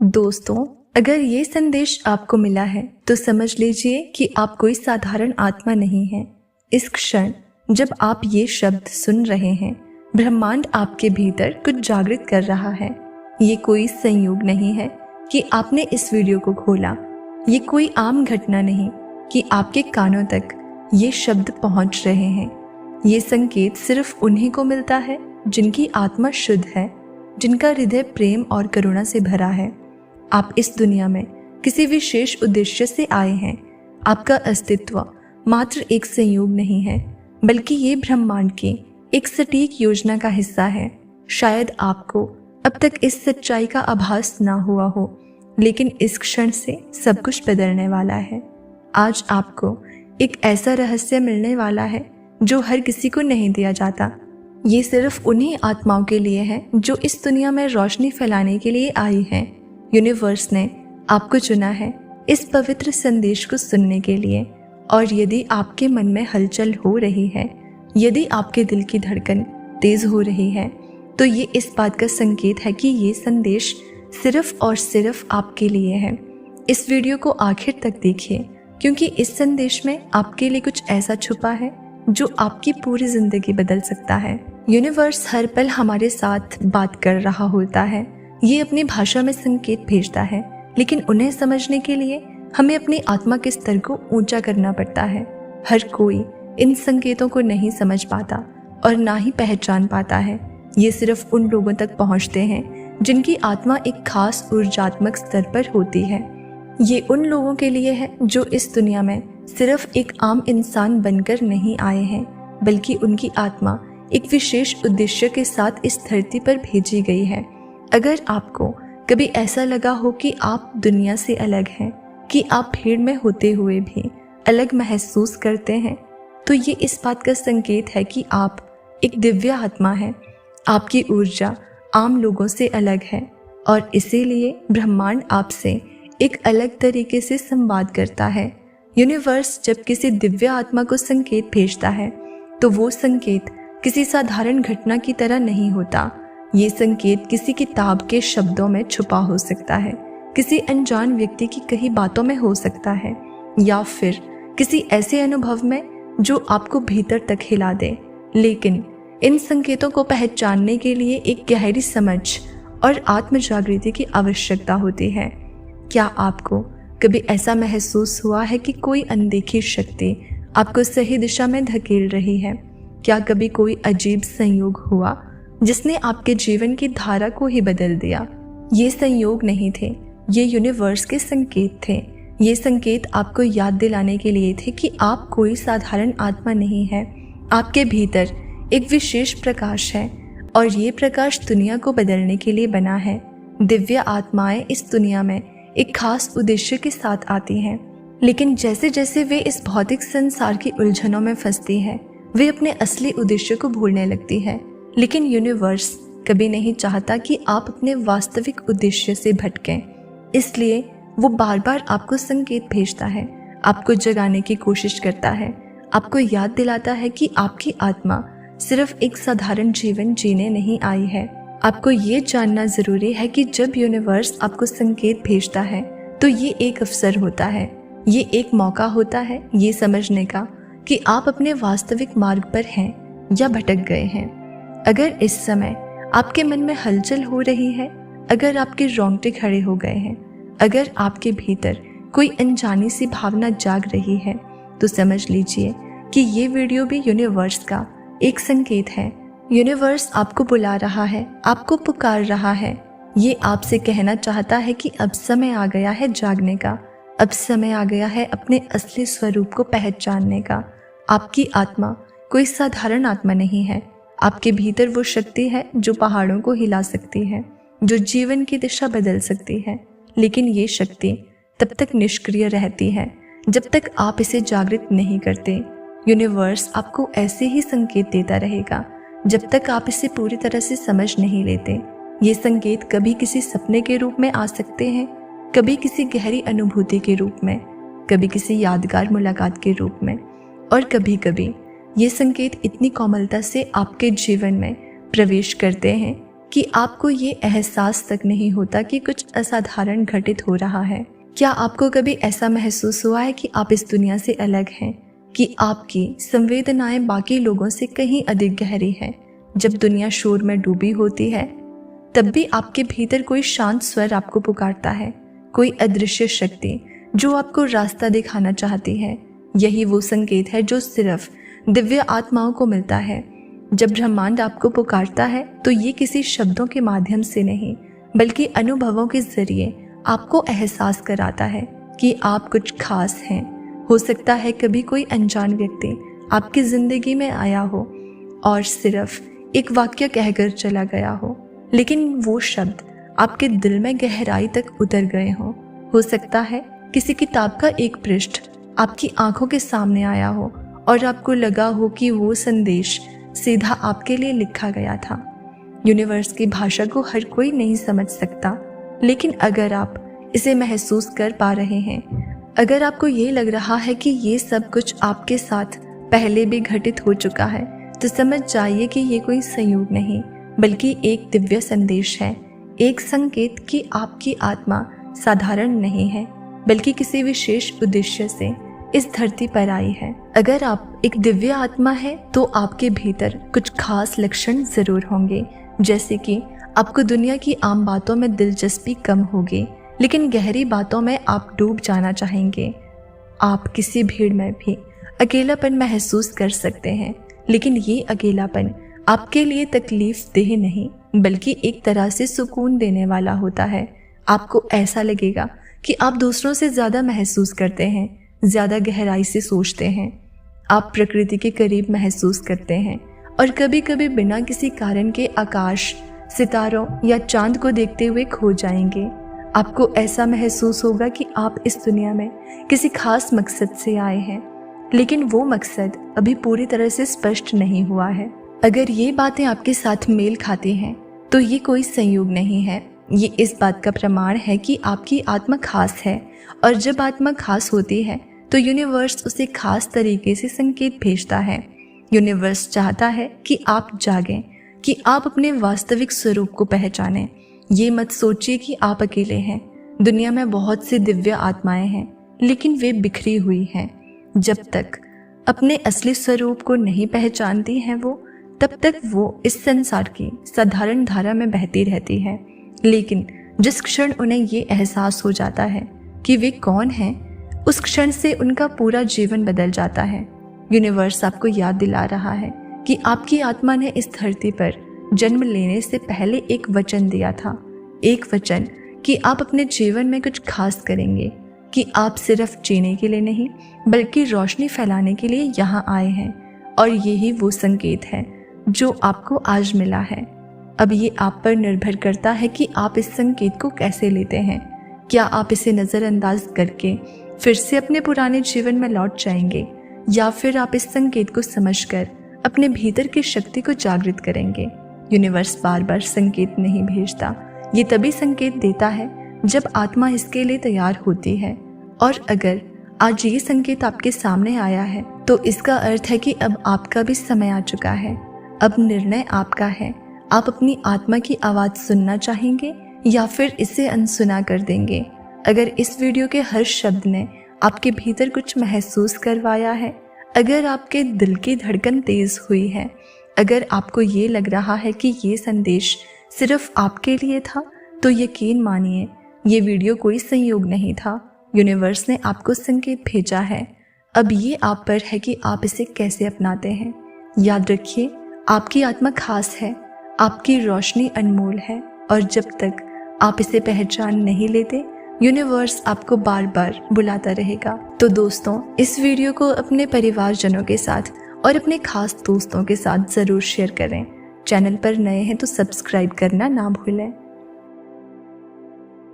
दोस्तों, अगर ये संदेश आपको मिला है तो समझ लीजिए कि आप कोई साधारण आत्मा नहीं हैं। इस क्षण जब आप ये शब्द सुन रहे हैं, ब्रह्मांड आपके भीतर कुछ जागृत कर रहा है। ये कोई संयोग नहीं है कि आपने इस वीडियो को खोला। ये कोई आम घटना नहीं कि आपके कानों तक ये शब्द पहुंच रहे हैं। ये संकेत सिर्फ उन्हीं को मिलता है जिनकी आत्मा शुद्ध है, जिनका हृदय प्रेम और करुणा से भरा है। आप इस दुनिया में किसी विशेष उद्देश्य से आए हैं। आपका अस्तित्व मात्र एक संयोग नहीं है, बल्कि ये ब्रह्मांड की एक सटीक योजना का हिस्सा है। शायद आपको अब तक इस सच्चाई का आभास ना हुआ हो, लेकिन इस क्षण से सब कुछ बदलने वाला है। आज आपको एक ऐसा रहस्य मिलने वाला है जो हर किसी को नहीं दिया जाता। ये सिर्फ उन्हीं आत्माओं के लिए है जो इस दुनिया में रोशनी फैलाने के लिए आई हैं। यूनिवर्स ने आपको चुना है इस पवित्र संदेश को सुनने के लिए। और यदि आपके मन में हलचल हो रही है, यदि आपके दिल की धड़कन तेज हो रही है, तो ये इस बात का संकेत है कि ये संदेश सिर्फ और सिर्फ आपके लिए है। इस वीडियो को आखिर तक देखिए, क्योंकि इस संदेश में आपके लिए कुछ ऐसा छुपा है जो आपकी पूरी जिंदगी बदल सकता है। यूनिवर्स हर पल हमारे साथ बात कर रहा होता है। ये अपनी भाषा में संकेत भेजता है, लेकिन उन्हें समझने के लिए हमें अपनी आत्मा के स्तर को ऊंचा करना पड़ता है। हर कोई इन संकेतों को नहीं समझ पाता और ना ही पहचान पाता है। ये सिर्फ उन लोगों तक पहुंचते हैं जिनकी आत्मा एक खास ऊर्जात्मक स्तर पर होती है। ये उन लोगों के लिए है जो इस दुनिया में सिर्फ एक आम इंसान बनकर नहीं आए हैं, बल्कि उनकी आत्मा एक विशेष उद्देश्य के साथ इस धरती पर भेजी गई है। अगर आपको कभी ऐसा लगा हो कि आप दुनिया से अलग हैं, कि आप भीड़ में होते हुए भी अलग महसूस करते हैं, तो ये इस बात का संकेत है कि आप एक दिव्य आत्मा हैं। आपकी ऊर्जा आम लोगों से अलग है और इसीलिए ब्रह्मांड आपसे एक अलग तरीके से संवाद करता है। यूनिवर्स जब किसी दिव्य आत्मा को संकेत भेजता है, तो वो संकेत किसी साधारण घटना की तरह नहीं होता। ये संकेत किसी किताब के शब्दों में छुपा हो सकता है, किसी अनजान व्यक्ति की कही बातों में हो सकता है, या फिर किसी ऐसे अनुभव में जो आपको भीतर तक हिला दे। लेकिन इन संकेतों को पहचानने के लिए एक गहरी समझ और आत्म जागृति की आवश्यकता होती है। क्या आपको कभी ऐसा महसूस हुआ है कि कोई अनदेखी शक्ति आपको सही दिशा में धकेल रही है? क्या कभी कोई अजीब संयोग हुआ जिसने आपके जीवन की धारा को ही बदल दिया? ये संयोग नहीं थे, ये यूनिवर्स के संकेत थे। ये संकेत आपको याद दिलाने के लिए थे कि आप कोई साधारण आत्मा नहीं है। आपके भीतर एक विशेष प्रकाश है और ये प्रकाश दुनिया को बदलने के लिए बना है। दिव्य आत्माएं इस दुनिया में एक खास उद्देश्य के साथ आती हैं, लेकिन जैसे जैसे वे इस भौतिक संसार की उलझनों में फंसती है, वे अपने असली उद्देश्य को भूलने लगती है। लेकिन यूनिवर्स कभी नहीं चाहता कि आप अपने वास्तविक उद्देश्य से भटकें। इसलिए वो बार बार आपको संकेत भेजता है, आपको जगाने की कोशिश करता है, आपको याद दिलाता है कि आपकी आत्मा सिर्फ एक साधारण जीवन जीने नहीं आई है। आपको ये जानना जरूरी है कि जब यूनिवर्स आपको संकेत भेजता है, तो ये एक अवसर होता है, ये एक मौका होता है ये समझने का कि आप अपने वास्तविक मार्ग पर हैं या भटक गए हैं। अगर इस समय आपके मन में हलचल हो रही है, अगर आपके रोंगटे खड़े हो गए हैं, अगर आपके भीतर कोई अनजानी सी भावना जाग रही है, तो समझ लीजिए कि ये वीडियो भी यूनिवर्स का एक संकेत है। यूनिवर्स आपको बुला रहा है, आपको पुकार रहा है। ये आपसे कहना चाहता है कि अब समय आ गया है जागने का, अब समय आ गया है अपने असली स्वरूप को पहचानने का। आपकी आत्मा कोई साधारण आत्मा नहीं है। आपके भीतर वो शक्ति है जो पहाड़ों को हिला सकती है, जो जीवन की दिशा बदल सकती है। लेकिन ये शक्ति तब तक निष्क्रिय रहती है जब तक आप इसे जागृत नहीं करते। यूनिवर्स आपको ऐसे ही संकेत देता रहेगा जब तक आप इसे पूरी तरह से समझ नहीं लेते। ये संकेत कभी किसी सपने के रूप में आ सकते हैं, कभी किसी गहरी अनुभूति के रूप में, कभी किसी यादगार मुलाकात के रूप में, और कभी कभी ये संकेत इतनी कोमलता से आपके जीवन में प्रवेश करते हैं कि आपको ये एहसास तक नहीं होता कि कुछ असाधारण घटित हो रहा है। क्या आपको कभी ऐसा महसूस हुआ है कि आप इस दुनिया से अलग हैं, कि आपकी संवेदनाएं बाकी लोगों से कहीं अधिक गहरी हैं? जब दुनिया शोर में डूबी होती है तब भी आपके भीतर कोई शांत स्वर आपको पुकारता है, कोई अदृश्य शक्ति जो आपको रास्ता दिखाना चाहती है। यही वो संकेत है जो सिर्फ दिव्य आत्माओं को मिलता है। जब ब्रह्मांड आपको पुकारता है तो ये किसी शब्दों के माध्यम से नहीं, बल्कि अनुभवों के जरिए आपको एहसास कराता है कि आप कुछ खास हैं। हो सकता है कभी कोई अनजान व्यक्ति आपकी जिंदगी में आया हो और सिर्फ एक वाक्य कहकर चला गया हो, लेकिन वो शब्द आपके दिल में गहराई तक उतर गए हों। हो सकता है किसी किताब का एक पृष्ठ आपकी आंखों के सामने आया हो और आपको लगा हो कि वो संदेश सीधा आपके लिए लिखा गया था। यूनिवर्स की भाषा को हर कोई नहीं समझ सकता, लेकिन अगर आप इसे महसूस कर पा रहे हैं, अगर आपको ये लग रहा है कि ये सब कुछ आपके साथ पहले भी घटित हो चुका है, तो समझ जाइए कि ये कोई संयोग नहीं, बल्कि एक दिव्य संदेश है, एक संकेत कि आपकी आत्मा साधारण नहीं है, बल्कि किसी विशेष उद्देश्य से इस धरती पर आई है। अगर आप एक दिव्य आत्मा है तो आपके भीतर कुछ खास लक्षण जरूर होंगे, जैसे कि आपको दुनिया की आम बातों में दिलचस्पी कम होगी, लेकिन गहरी बातों में आप डूब जाना चाहेंगे। आप किसी भीड़ में भी अकेलापन महसूस कर सकते हैं, लेकिन ये अकेलापन आपके लिए तकलीफ देह नहीं, बल्कि एक तरह से सुकून देने वाला होता है। आपको ऐसा लगेगा कि आप दूसरों से ज़्यादा महसूस करते हैं, ज़्यादा गहराई से सोचते हैं, आप प्रकृति के करीब महसूस करते हैं और कभी कभी बिना किसी कारण के आकाश, सितारों या चांद को देखते हुए खो जाएंगे। आपको ऐसा महसूस होगा कि आप इस दुनिया में किसी खास मकसद से आए हैं, लेकिन वो मकसद अभी पूरी तरह से स्पष्ट नहीं हुआ है। अगर ये बातें आपके साथ मेल खाती हैं तो ये कोई संयोग नहीं है, ये इस बात का प्रमाण है कि आपकी आत्मा खास है, और जब आत्मा खास होती है तो यूनिवर्स उसे खास तरीके से संकेत भेजता है। यूनिवर्स चाहता है कि आप जागें, कि आप अपने वास्तविक स्वरूप को पहचानें। ये मत सोचिए कि आप अकेले हैं। दुनिया में बहुत सी दिव्य आत्माएं हैं, लेकिन वे बिखरी हुई हैं। जब तक अपने असली स्वरूप को नहीं पहचानती हैं वो, तब तक वो इस संसार की साधारण धारा में बहती रहती है। लेकिन जिस क्षण उन्हें ये एहसास हो जाता है कि वे कौन हैं, उस क्षण से उनका पूरा जीवन बदल जाता है। यूनिवर्स आपको याद दिला रहा है कि आपकी आत्मा ने इस धरती पर जन्म लेने से पहले एक वचन दिया था, एक वचन कि आप अपने जीवन में कुछ खास करेंगे, कि आप सिर्फ जीने के लिए नहीं बल्कि रोशनी फैलाने के लिए यहाँ आए हैं। और यही वो संकेत है जो आपको आज मिला है। अब ये आप पर निर्भर करता है कि आप इस संकेत को कैसे लेते हैं। क्या आप इसे नज़रअंदाज करके फिर से अपने पुराने जीवन में लौट जाएंगे, या फिर आप इस संकेत को समझकर अपने भीतर की शक्ति को जागृत करेंगे। यूनिवर्स बार बार संकेत नहीं भेजता, ये तभी संकेत देता है जब आत्मा इसके लिए तैयार होती है। और अगर आज ये संकेत आपके सामने आया है तो इसका अर्थ है कि अब आपका भी समय आ चुका है। अब निर्णय आपका है। आप अपनी आत्मा की आवाज़ सुनना चाहेंगे या फिर इसे अनसुना कर देंगे। अगर इस वीडियो के हर शब्द ने आपके भीतर कुछ महसूस करवाया है, अगर आपके दिल की धड़कन तेज हुई है, अगर आपको ये लग रहा है कि ये संदेश सिर्फ आपके लिए था, तो यकीन मानिए ये वीडियो कोई संयोग नहीं था। यूनिवर्स ने आपको संकेत भेजा है। अब ये आप पर है कि आप इसे कैसे अपनाते हैं। याद रखिए, आपकी आत्मा खास है, आपकी रोशनी अनमोल है, और जब तक आप इसे पहचान नहीं लेते, यूनिवर्स आपको बार बार बुलाता रहेगा। तो दोस्तों, इस वीडियो को अपने परिवारजनों के साथ और अपने खास दोस्तों के साथ ज़रूर शेयर करें। चैनल पर नए हैं तो सब्सक्राइब करना ना भूलें।